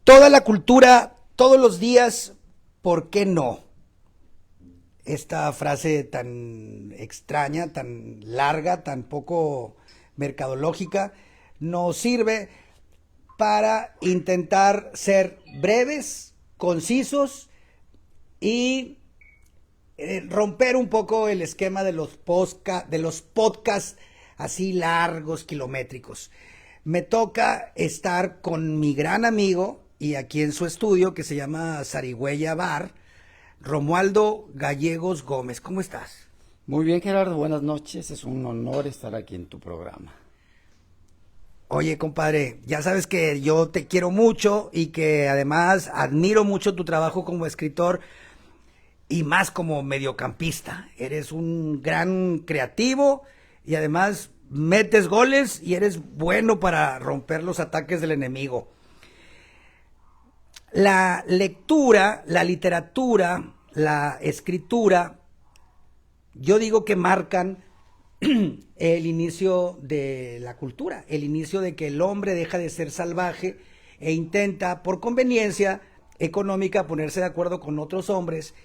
Toda la cultura, todos los días, ¿por qué no? Esta frase tan extraña, tan larga, tan poco mercadológica, nos sirve para intentar ser breves, concisos y romper un poco el esquema de los podcasts así largos, kilométricos. Me toca estar con mi gran amigo y aquí en su estudio que se llama Zarigüeya Bar, Romualdo Gallegos Gómez. ¿Cómo estás? Muy bien, Gerardo, buenas noches. Es un honor estar aquí en tu programa. Oye, compadre, ya sabes que yo te quiero mucho y que además admiro mucho tu trabajo como escritor y más como mediocampista. Eres un gran creativo y además metes goles y eres bueno para romper los ataques del enemigo. La lectura, la literatura, la escritura, yo digo que marcan el inicio de la cultura, el inicio de que el hombre deja de ser salvaje e intenta, por conveniencia económica, ponerse de acuerdo con otros hombres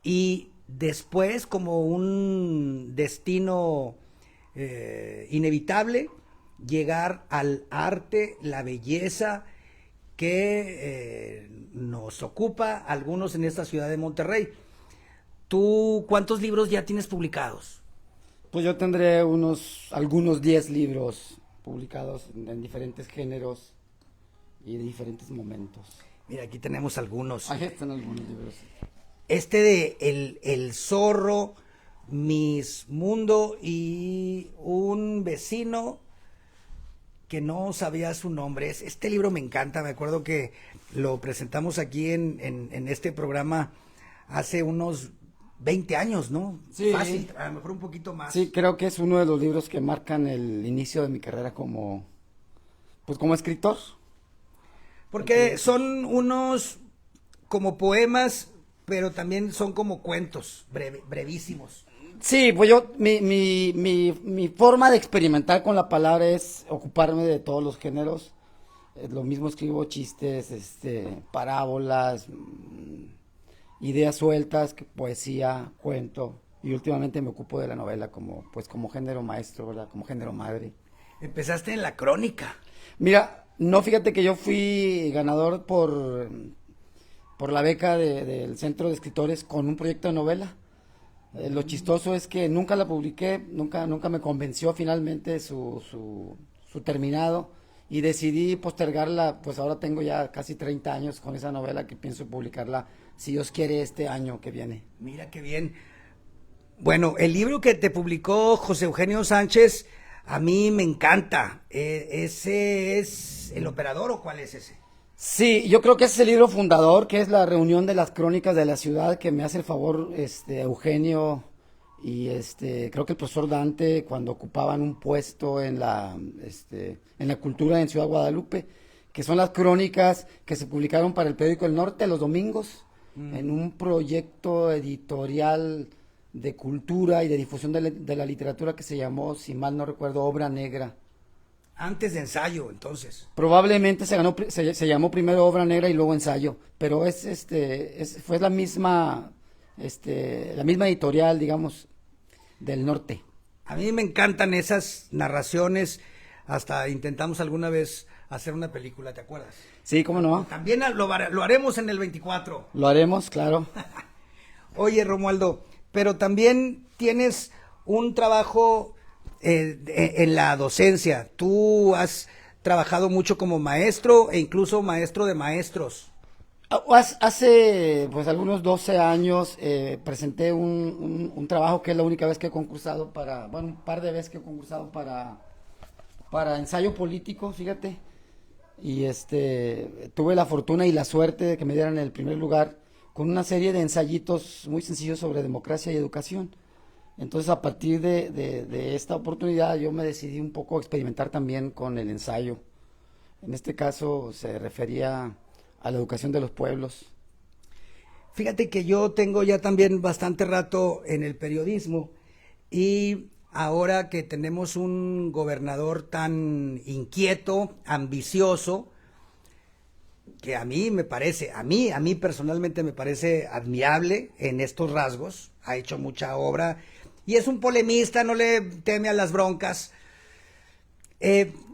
y después, como un destino inevitable, llegar al arte, la belleza que nos ocupa algunos en esta ciudad de Monterrey. ¿Tú cuántos libros ya tienes publicados? Pues yo tendré algunos 10 libros publicados en diferentes géneros y de diferentes momentos. Mira, aquí tenemos algunos. Ahí están algunos libros. Este de El Zorro, Mis Mundo y un vecino que no sabía su nombre. Este libro me encanta, me acuerdo que lo presentamos aquí en este programa hace unos 20 años, ¿no? Sí. Fácil, a lo mejor un poquito más. Sí, creo que es uno de los libros que marcan el inicio de mi carrera como escritor. Porque son unos como poemas, pero también son como cuentos brevísimos. Sí, pues mi forma de experimentar con la palabra es ocuparme de todos los géneros. Lo mismo escribo chistes, parábolas, ideas sueltas, poesía, cuento. Y últimamente me ocupo de la novela como género maestro, ¿verdad? Como género madre. Empezaste en la crónica. Mira, no, fíjate que yo fui ganador por la beca del Centro de Escritores con un proyecto de novela. Lo chistoso es que nunca la publiqué, nunca me convenció finalmente su terminado y decidí postergarla. Pues ahora tengo ya casi 30 años con esa novela que pienso publicarla, si Dios quiere, este año que viene. Mira qué bien. Bueno, el libro que te publicó José Eugenio Sánchez, a mí me encanta. ¿Ese es El Operador o cuál es ese? Sí, yo creo que ese es el libro fundador, que es la reunión de las crónicas de la ciudad, que me hace el favor Eugenio y creo que el profesor Dante cuando ocupaban un puesto en la cultura en Ciudad Guadalupe, que son las crónicas que se publicaron para el periódico El Norte los domingos, en un proyecto editorial de cultura y de difusión de la literatura que se llamó, si mal no recuerdo, Obra Negra. Antes de Ensayo, entonces. Probablemente se llamó primero Obra Negra y luego Ensayo, pero fue la misma editorial, digamos, del norte. A mí me encantan esas narraciones. Hasta intentamos alguna vez hacer una película, ¿te acuerdas? Sí, cómo no. También lo haremos en el 24. Lo haremos, claro. Oye, Romualdo, pero también tienes un trabajo en la docencia. Tú has trabajado mucho como maestro e incluso maestro de maestros. Hace pues algunos 12 años presenté un trabajo que es la única vez que he concursado un par de veces que he concursado para ensayo político, fíjate. Y tuve la fortuna y la suerte de que me dieran el primer lugar con una serie de ensayitos muy sencillos sobre democracia y educación. Entonces, a partir de esta oportunidad, yo me decidí un poco a experimentar también con el ensayo. En este caso, se refería a la educación de los pueblos. Fíjate que yo tengo ya también bastante rato en el periodismo y ahora que tenemos un gobernador tan inquieto, ambicioso, que a mí me parece, a mí personalmente me parece admirable en estos rasgos, ha hecho mucha obra y es un polemista, no le teme a las broncas.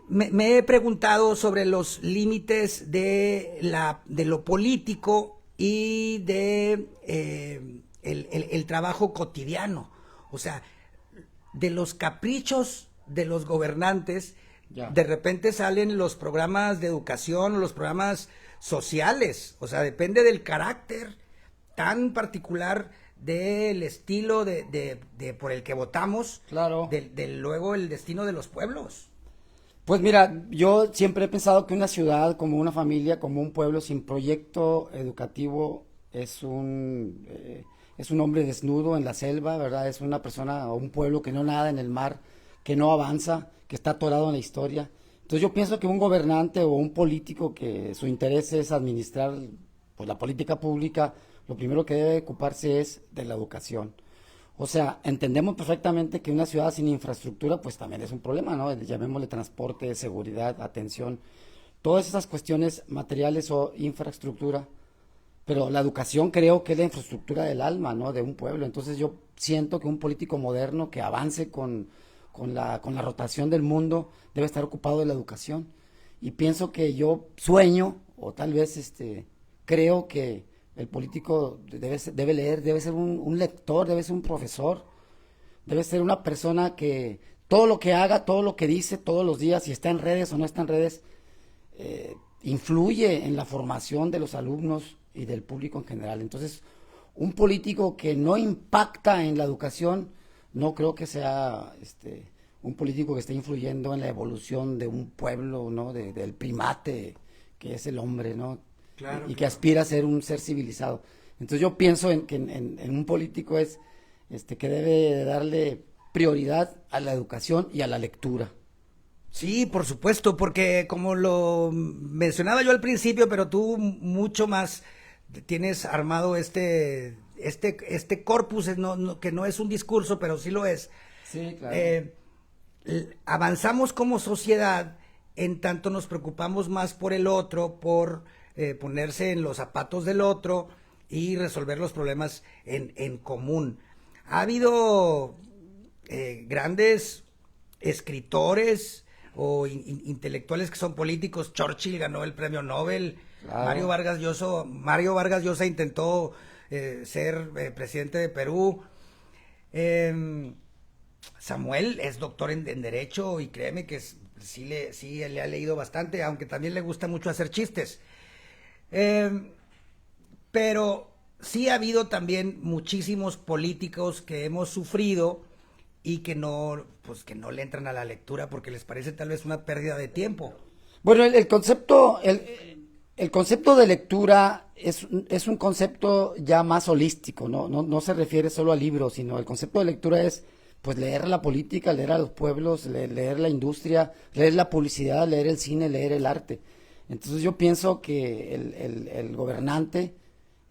Me he preguntado sobre los límites de lo político y de el trabajo cotidiano, o sea, de los caprichos de los gobernantes. Ya. De repente salen los programas de educación, los programas sociales, o sea, depende del carácter tan particular del estilo por el que votamos, Claro. luego el destino de los pueblos. Pues mira, yo siempre he pensado que una ciudad, como una familia, como un pueblo sin proyecto educativo es un hombre desnudo en la selva, ¿verdad? Es una persona o un pueblo que no nada en el mar, que no avanza, que está atorado en la historia. Entonces yo pienso que un gobernante o un político que su interés es administrar pues, la política pública, lo primero que debe ocuparse es de la educación. O sea, entendemos perfectamente que una ciudad sin infraestructura pues también es un problema, ¿no? Llamémosle transporte, seguridad, atención, todas esas cuestiones materiales o infraestructura, pero la educación creo que es la infraestructura del alma, ¿no? De un pueblo. Entonces yo siento que un político moderno que avance con la rotación del mundo debe estar ocupado de la educación. Y pienso que yo sueño, o tal vez creo que el político debe leer, debe ser un lector, debe ser un profesor, debe ser una persona que todo lo que haga, todo lo que dice todos los días, si está en redes o no está en redes, influye en la formación de los alumnos y del público en general. Entonces, un político que no impacta en la educación, no creo que sea un político que esté influyendo en la evolución de un pueblo, ¿no? Del primate que es el hombre, ¿no? Claro, Y que claro. aspira a ser un ser civilizado. Entonces yo pienso que en un político es que debe de darle prioridad a la educación y a la lectura. Sí, por supuesto, porque como lo mencionaba yo al principio, pero tú mucho más tienes armado este corpus, que no es un discurso, pero sí lo es. Sí, claro. Avanzamos como sociedad en tanto nos preocupamos más por el otro, por ponerse en los zapatos del otro y resolver los problemas en común. Ha habido grandes escritores o intelectuales que son políticos. Churchill ganó el premio Nobel. Claro. Mario Vargas Llosa intentó ser presidente de Perú. Samuel es doctor en Derecho y créeme que sí le ha leído bastante, aunque también le gusta mucho hacer chistes. Pero sí ha habido también muchísimos políticos que hemos sufrido y que no le entran a la lectura porque les parece tal vez una pérdida de tiempo. Bueno, el concepto de lectura es un concepto ya más holístico, ¿no? No se refiere solo a libros, sino el concepto de lectura es pues leer la política, leer a los pueblos, leer la industria, leer la publicidad, leer el cine, leer el arte. Entonces yo pienso que el gobernante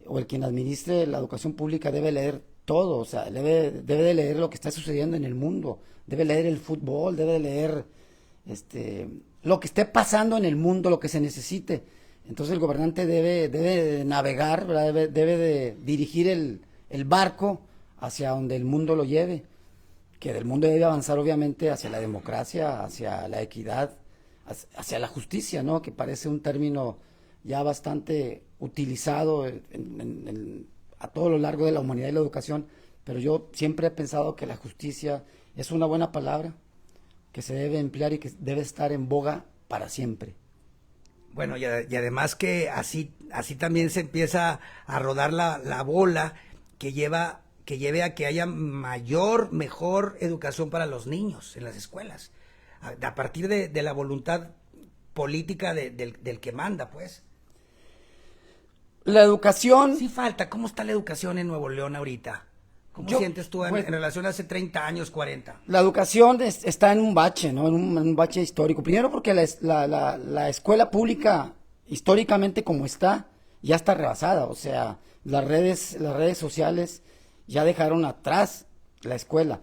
o el quien administre la educación pública debe leer todo, o sea, debe de leer lo que está sucediendo en el mundo, debe leer el fútbol, debe leer lo que esté pasando en el mundo, lo que se necesite. Entonces el gobernante debe de navegar, ¿verdad? Debe de dirigir el barco hacia donde el mundo lo lleve, que del mundo debe avanzar obviamente hacia la democracia, hacia la equidad, hacia la justicia, ¿no? Que parece un término ya bastante utilizado a todo lo largo de la humanidad y la educación, pero yo siempre he pensado que la justicia es una buena palabra que se debe emplear y que debe estar en boga para siempre. Bueno, y además que así también se empieza a rodar la bola que lleve a que haya mejor educación para los niños en las escuelas, a partir de la voluntad política del que manda, pues. La educación, Sí falta. ¿Cómo está la educación en Nuevo León ahorita? ¿Cómo Yo, sientes tú pues, en relación a hace 30 años, 40? la educación está en un bache, ¿no? En un bache histórico. Primero porque la escuela pública, históricamente como está, ya está rebasada. O sea, las redes sociales ya dejaron atrás la escuela.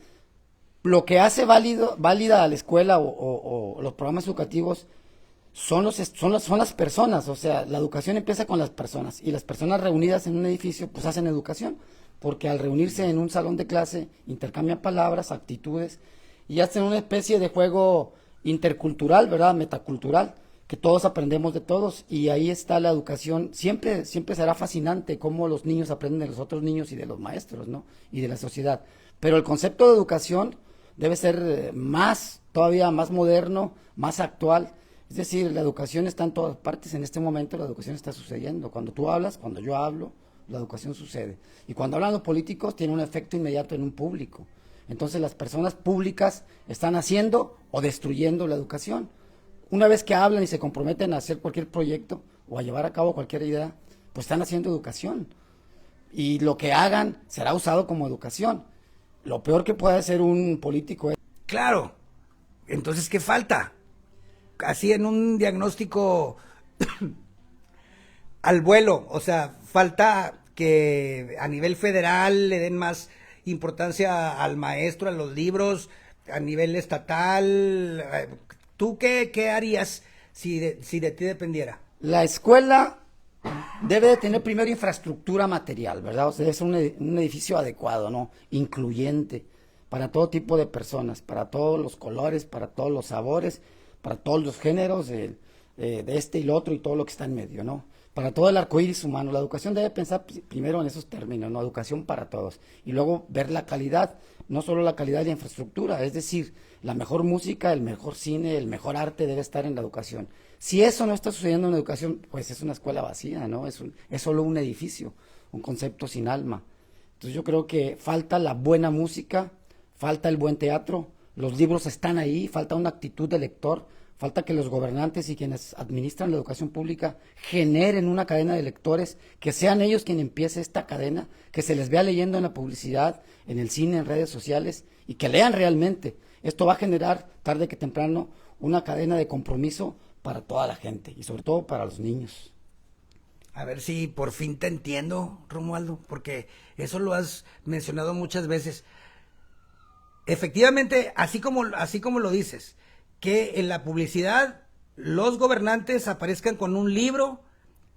Lo que hace válida a la escuela o los programas educativos son las personas, o sea, la educación empieza con las personas y las personas reunidas en un edificio pues hacen educación, porque al reunirse en un salón de clase intercambian palabras, actitudes y hacen una especie de juego intercultural, ¿verdad? Metacultural, que todos aprendemos de todos y ahí está la educación. Siempre será fascinante cómo los niños aprenden de los otros niños y de los maestros, ¿no? Y de la sociedad. Pero el concepto de educación debe ser todavía más moderno, más actual. Es decir, la educación está en todas partes. En este momento la educación está sucediendo. Cuando tú hablas, cuando yo hablo, la educación sucede. Y cuando hablan los políticos, tiene un efecto inmediato en un público. Entonces las personas públicas están haciendo o destruyendo la educación. Una vez que hablan y se comprometen a hacer cualquier proyecto o a llevar a cabo cualquier idea, pues están haciendo educación. Y lo que hagan será usado como educación. Lo peor que puede hacer un político es... Claro. Entonces, ¿qué falta? Así en un diagnóstico al vuelo, o sea, falta que a nivel federal le den más importancia al maestro, a los libros, a nivel estatal. ¿Tú qué harías si de ti dependiera? La escuela debe de tener primero infraestructura material, ¿verdad? O sea, debe ser un edificio adecuado, ¿no? Incluyente para todo tipo de personas, para todos los colores, para todos los sabores, para todos los géneros, de este y lo otro y todo lo que está en medio, ¿no? Para todo el arco iris humano. La educación debe pensar primero en esos términos, ¿no? Educación para todos. Y luego ver la calidad, no solo la calidad de la infraestructura, es decir, la mejor música, el mejor cine, el mejor arte debe estar en la educación. Si eso no está sucediendo en la educación, pues es una escuela vacía, ¿no? Es solo un edificio, un concepto sin alma. Entonces yo creo que falta la buena música, falta el buen teatro, los libros están ahí, falta una actitud de lector, falta que los gobernantes y quienes administran la educación pública generen una cadena de lectores, que sean ellos quien empiece esta cadena, que se les vea leyendo en la publicidad, en el cine, en redes sociales, y que lean realmente. Esto va a generar, tarde que temprano, una cadena de compromiso para toda la gente, y sobre todo para los niños. A ver si por fin te entiendo, Romualdo, porque eso lo has mencionado muchas veces. Efectivamente, así como lo dices, que en la publicidad los gobernantes aparezcan con un libro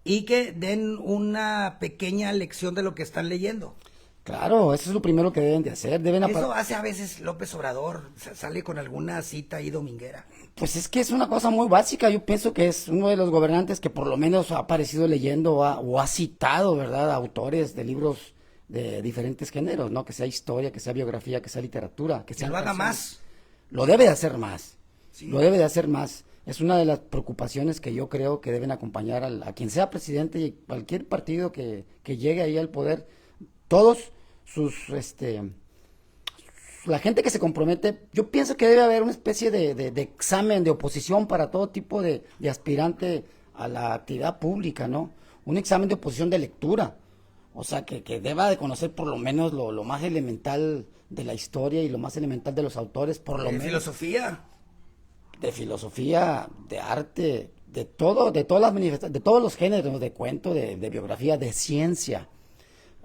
y que den una pequeña lección de lo que están leyendo. Claro, eso es lo primero que deben de hacer. Eso hace a veces López Obrador, sale con alguna cita ahí dominguera. Pues es que es una cosa muy básica. Yo pienso que es uno de los gobernantes que por lo menos ha aparecido leyendo o ha citado, ¿verdad?, autores de libros de diferentes géneros, ¿no? Que sea historia, que sea biografía, que sea literatura, que sea... lo haga más. Lo debe de hacer más. Sí. Lo debe de hacer más. Es una de las preocupaciones que yo creo que deben acompañar a quien sea presidente y cualquier partido que llegue ahí al poder. Todos la gente que se compromete, yo pienso que debe haber una especie de examen de oposición para todo tipo de aspirante a la actividad pública, ¿no? Un examen de oposición de lectura, o sea, que deba de conocer por lo menos lo más elemental de la historia y lo más elemental de los autores, por lo menos. Filosofía. De filosofía, de arte, de todo, de todas las manifestaciones, de todos los géneros, de cuento, de biografía, de ciencia.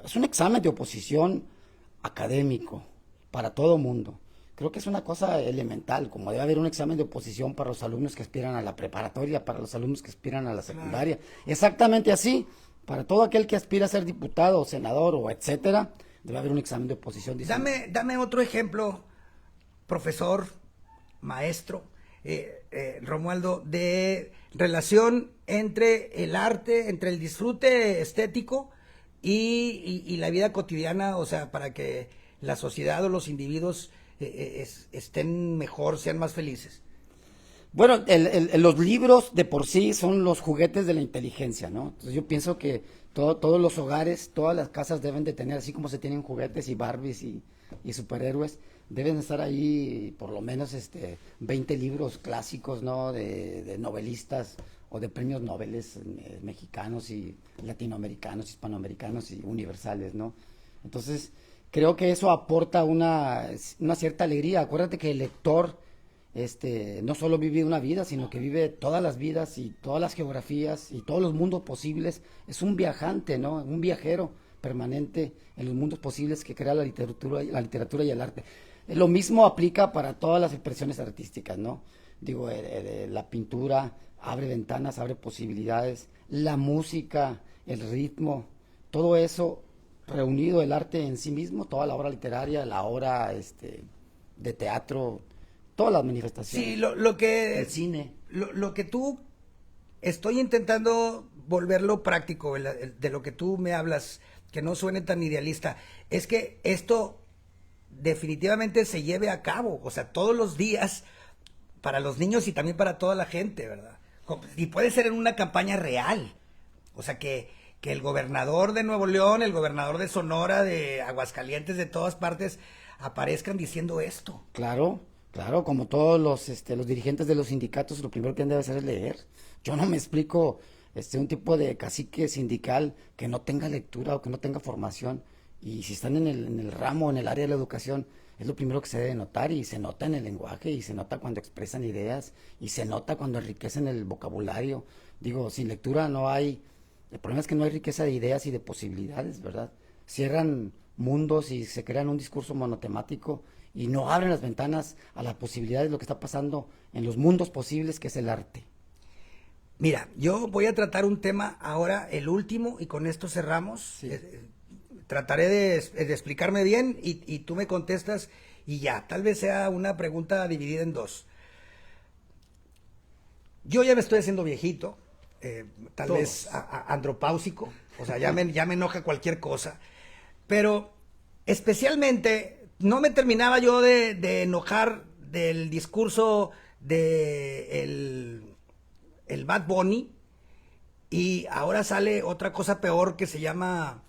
Es un examen de oposición académico para todo mundo. Creo que es una cosa elemental, como debe haber un examen de oposición para los alumnos que aspiran a la preparatoria, para los alumnos que aspiran a la secundaria. Exactamente así, para todo aquel que aspira a ser diputado, o senador o etcétera, debe haber un examen de oposición. Dame otro ejemplo, profesor, maestro, Romualdo, de relación entre el arte, entre el disfrute estético y la vida cotidiana, o sea, para que la sociedad o los individuos estén mejor, sean más felices. Bueno, los libros de por sí son los juguetes de la inteligencia, ¿no? Entonces yo pienso que todos los hogares, todas las casas deben de tener, así como se tienen juguetes y Barbies y superhéroes, deben estar ahí por lo menos 20 libros clásicos, ¿no? De novelistas o de premios Nobel mexicanos y latinoamericanos, hispanoamericanos y universales, ¿no? Entonces creo que eso aporta una cierta alegría. Acuérdate que el lector no solo vive una vida, sino que vive todas las vidas y todas las geografías y todos los mundos posibles. Es un viajante, ¿no? Un viajero permanente en los mundos posibles que crea la literatura y el arte. Lo mismo aplica para todas las expresiones artísticas, ¿no? Digo, la pintura abre ventanas, abre posibilidades, la música, el ritmo, todo eso reunido, el arte en sí mismo, toda la obra literaria, la obra de teatro, todas las Sí, manifestaciones, lo el que, cine. lo que tú, estoy intentando volverlo práctico, de lo que tú me hablas, que no suene tan idealista, es que esto definitivamente se lleve a cabo, o sea, todos los días, para los niños y también para toda la gente, ¿verdad? Y puede ser en una campaña real, o sea, que el gobernador de Nuevo León, el gobernador de Sonora, de Aguascalientes, de todas partes, aparezcan diciendo esto. Claro, claro, como todos los dirigentes de los sindicatos, lo primero que deben hacer es leer. Yo no me explico un tipo de cacique sindical que no tenga lectura o que no tenga formación. Y si están en el ramo, en el área de la educación, es lo primero que se debe notar y se nota en el lenguaje y se nota cuando expresan ideas y se nota cuando enriquecen el vocabulario. Digo, sin lectura no hay, el problema es que no hay riqueza de ideas y de posibilidades, ¿verdad? Cierran mundos y se crean un discurso monotemático y no abren las ventanas a las posibilidades de lo que está pasando en los mundos posibles, que es el arte. Mira, yo voy a tratar un tema ahora, el último, y con esto cerramos. Sí. Trataré de explicarme bien y tú me contestas y ya, tal vez sea una pregunta dividida en dos. Yo ya me estoy haciendo viejito, tal Todos. vez andropáusico, o sea, ya me enoja cualquier cosa, pero especialmente no me terminaba yo de enojar del discurso de el Bad Bunny, y ahora sale otra cosa peor que se llama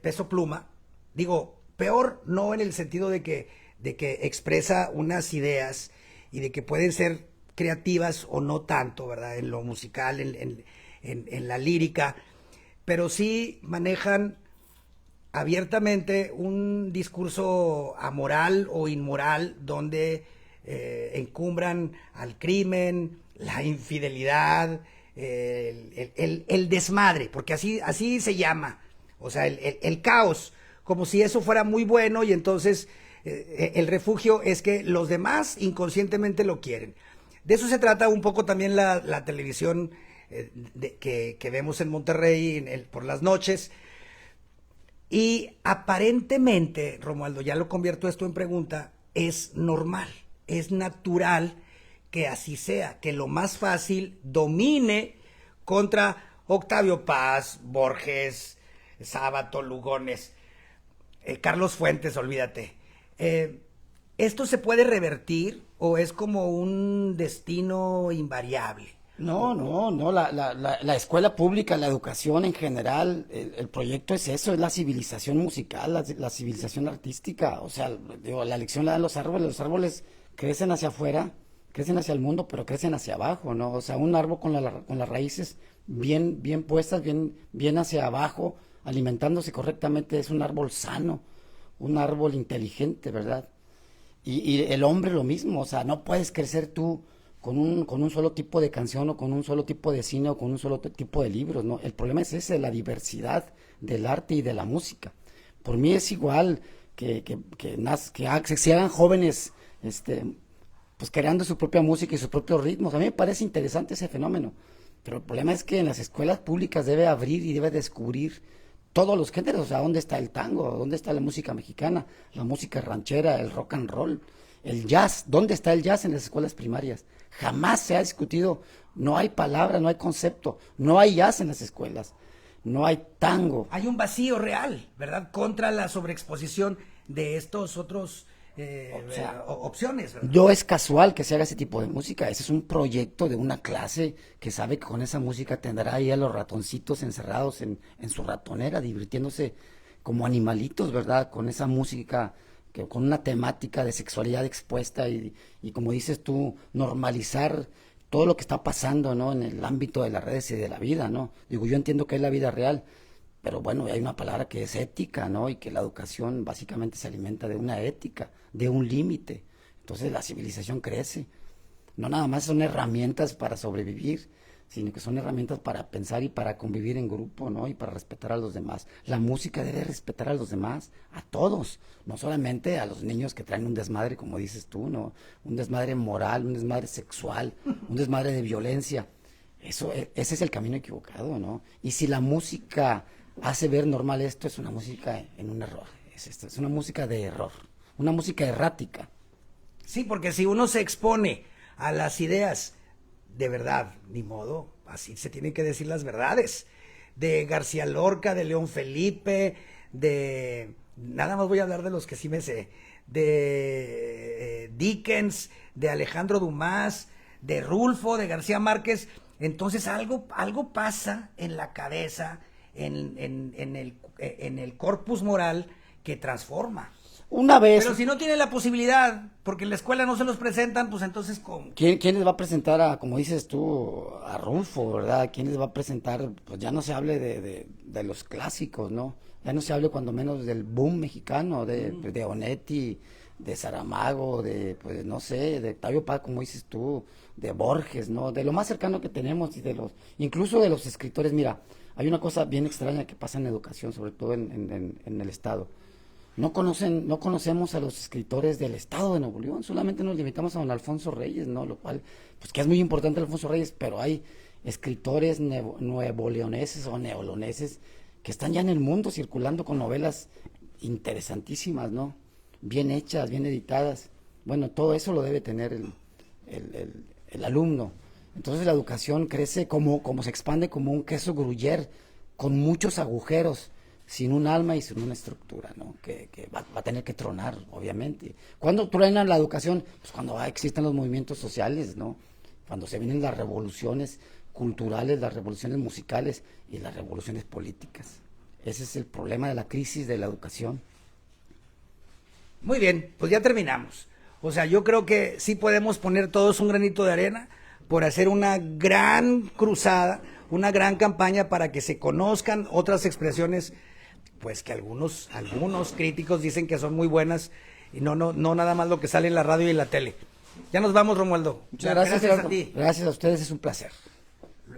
Peso Pluma. Digo, peor no en el sentido de que expresa unas ideas y de que pueden ser creativas o no tanto, ¿verdad? En lo musical, en la lírica, pero sí manejan abiertamente un discurso amoral o inmoral donde encumbran al crimen, la infidelidad, el desmadre, porque así se llama, o sea, el caos, como si eso fuera muy bueno y entonces el refugio es que los demás inconscientemente lo quieren. De eso se trata un poco también la televisión que vemos en Monterrey por las noches. Y aparentemente, Romualdo, ya lo convierto esto en pregunta, es normal, es natural que así sea, que lo más fácil domine contra Octavio Paz, Borges, Sábato, Lugones, Carlos Fuentes, olvídate. ¿Esto se puede revertir o es como un destino invariable? No, la escuela pública, la educación en general, el proyecto es eso, es la civilización musical, la civilización artística, o sea, digo, la lección la dan los árboles crecen hacia afuera, crecen hacia el mundo, pero crecen hacia abajo, ¿no? O sea, un árbol con las raíces bien puestas, bien hacia abajo, alimentándose correctamente, es un árbol sano, un árbol inteligente, ¿verdad? Y el hombre lo mismo, o sea, no puedes crecer tú con un solo tipo de canción o con un solo tipo de cine o con un solo tipo de libros, ¿no? El problema es ese, la diversidad del arte y de la música. Por mí es igual que se hagan jóvenes, pues creando su propia música y sus propios ritmos. A mí me parece interesante ese fenómeno, pero el problema es que en las escuelas públicas debe abrir y debe descubrir todos los géneros, o sea, ¿dónde está el tango? ¿Dónde está la música mexicana? La música ranchera, el rock and roll, el jazz, ¿dónde está el jazz en las escuelas primarias? Jamás se ha discutido, no hay palabra, no hay concepto, no hay jazz en las escuelas, no hay tango. Hay un vacío real, ¿verdad? Contra la sobreexposición de estos otros O sea, opciones, ¿verdad? no es casual que se haga ese tipo de música, ese es un proyecto de una clase que sabe que con esa música tendrá ahí a los ratoncitos encerrados en su ratonera, divirtiéndose como animalitos, ¿verdad? Con esa música, con una temática de sexualidad expuesta y como dices tú, normalizar todo lo que está pasando, ¿no? En el ámbito de las redes y de la vida, ¿no? Digo, yo entiendo que es la vida real, pero bueno, hay una palabra que es ética, ¿no? Y que la educación básicamente se alimenta de una ética, de un límite. Entonces la civilización crece. No nada más son herramientas para sobrevivir, sino que son herramientas para pensar y para convivir en grupo, ¿no? Y para respetar a los demás. La música debe respetar a los demás, a todos, no solamente a los niños que traen un desmadre, como dices tú, ¿no? Un desmadre moral, un desmadre sexual, un desmadre de violencia. Ese es el camino equivocado, ¿no? Y si la música hace ver normal esto, es una música en un error. Es una música de error, una música errática. Sí, porque si uno se expone a las ideas de verdad, ni modo, así se tienen que decir las verdades. De García Lorca, de León Felipe, nada más voy a hablar de los que sí me sé, de Dickens, de Alejandro Dumas, de Rulfo, de García Márquez. Entonces algo pasa en la cabeza, en el corpus moral que transforma. Una vez... Pero si no tiene la posibilidad, porque en la escuela no se los presentan, pues entonces ¿cómo? ¿Quién les va a presentar a, como dices tú, a Rulfo, ¿verdad? ¿Quién les va a presentar? Pues ya no se hable de los clásicos, ¿no? Ya no se hable cuando menos del boom mexicano, de Onetti, de Saramago, pues no sé, de Octavio Paz, como dices tú, de Borges, ¿no? De lo más cercano que tenemos y incluso de los escritores. Mira, hay una cosa bien extraña que pasa en educación, sobre todo en el Estado. No conocemos a los escritores del Estado de Nuevo León, solamente nos limitamos a don Alfonso Reyes, ¿no? Lo cual, pues que es muy importante Alfonso Reyes, pero hay escritores nuevoleoneses o neoloneses que están ya en el mundo circulando con novelas interesantísimas, ¿no? Bien hechas, bien editadas. Bueno, todo eso lo debe tener el alumno. Entonces la educación crece como se expande como un queso gruyère, con muchos agujeros, sin un alma y sin una estructura, ¿no? Que va a tener que tronar, obviamente. ¿Cuándo truena la educación? Pues cuando existen los movimientos sociales, ¿no? Cuando se vienen las revoluciones culturales, las revoluciones musicales y las revoluciones políticas. Ese es el problema de la crisis de la educación. Muy bien, pues ya terminamos. O sea, yo creo que sí podemos poner todos un granito de arena por hacer una gran cruzada, una gran campaña para que se conozcan otras expresiones, pues que algunos críticos dicen que son muy buenas y no nada más lo que sale en la radio y en la tele. Ya nos vamos, Romualdo. Muchas gracias a ti. Gracias a ustedes, es un placer.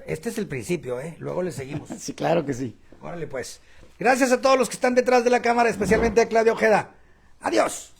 Este es el principio, ¿eh? Luego le seguimos. Sí, claro que sí. Órale, pues. Gracias a todos los que están detrás de la cámara, especialmente a Claudia Ojeda. Adiós.